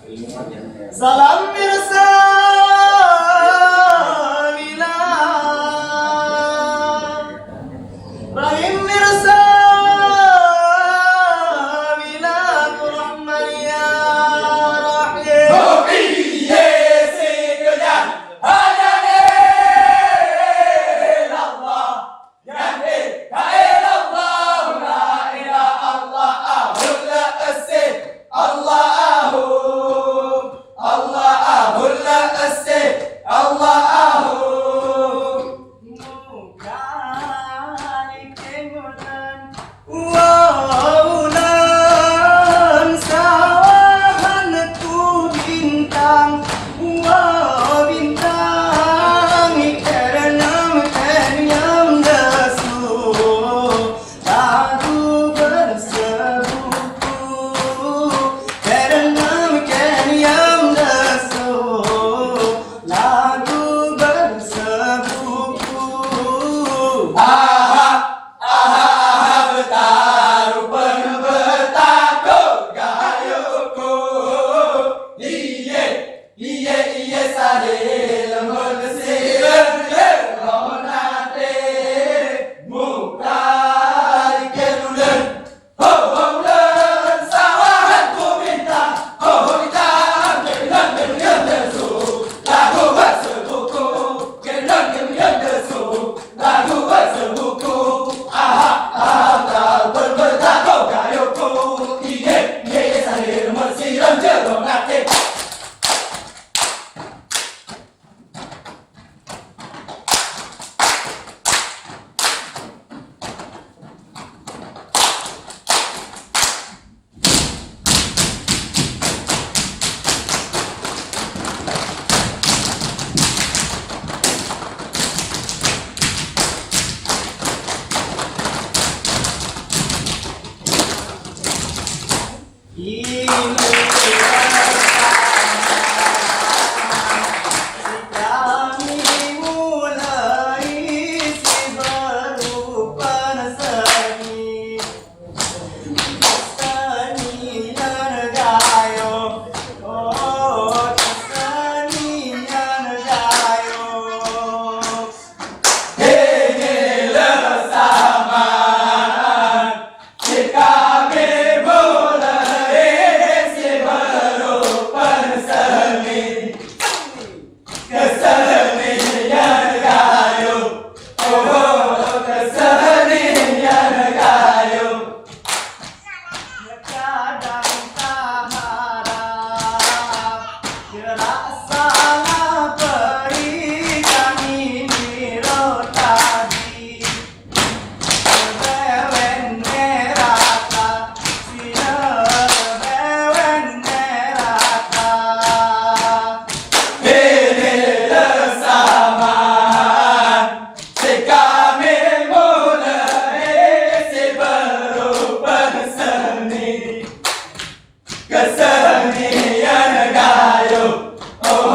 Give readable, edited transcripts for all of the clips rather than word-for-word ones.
Salam mirsa bila Rahim mirsa bila Rahman ya Rahim. Oh iya sekejar hanya Allah yang Allah la ilaha Allah la asih Allahu Allahu la asih Allahu Waulan sawahan ku bintang, bintang karena yang dasu lagu bersebuku karena yang dasu lagu bersebuku. Bertaruh penuh bertakut gayuku iye iye iye sare lemur sirem ronate muka dikelulen ho len sawahan ku bintang ho bintang kemudian desu lagu bersebuku kemudian desu lagu bersebuku bertakut gayuku iye iye sare lemur sirem ronate. Kami mulai si berupan seni, kesenian gayo, oh kesenian gayo. Saman kami mulai si berupan seni kesenian gayo oh kesenian gayo Kadang tak harap gerak salah berikan ini rotasi bewen neraka sila bewen neraka. Saman kami mulai si berupan seni kesenian gayo oh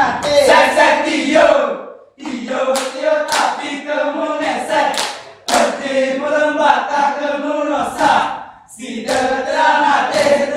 Sek sek tio, tio tio tapi kamu ngesek. Hatimu lembah tak kamu nosak. Si terang hati.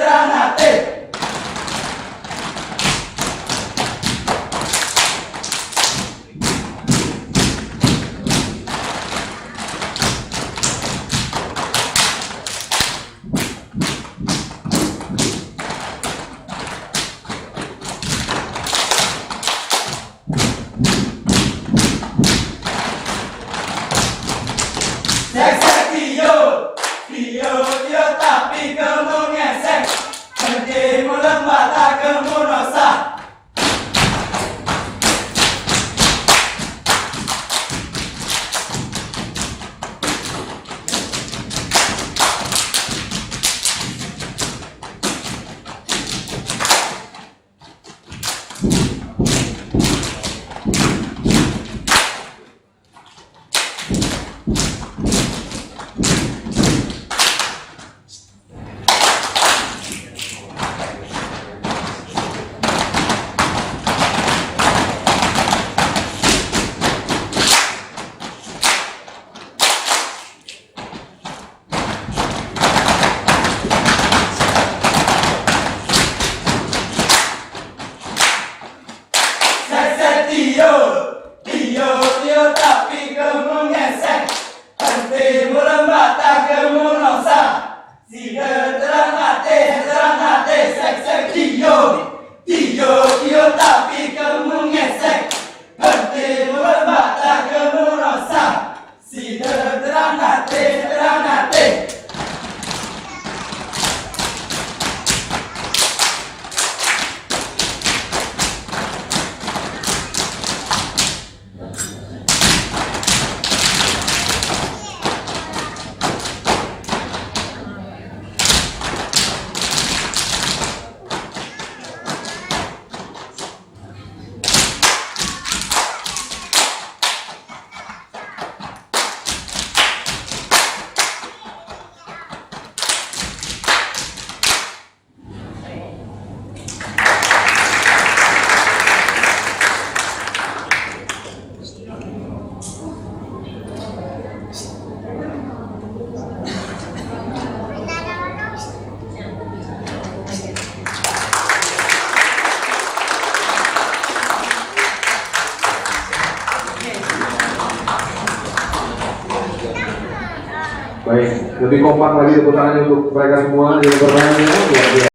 Sek sek tio, tio tio tapi kamu ngesek. Hatimu lembah tak kamu nosak. Tio tapi kamu ngesek. Hatimu lembah tak kamu nosak. Si terang hati. Sek sek tio tapi kamu ngesek. Hatimu lembah tak kamu nosak. Si terang hati. Baik, lebih kompak lagi tepuk tangannya untuk mereka semua yang bermainnya.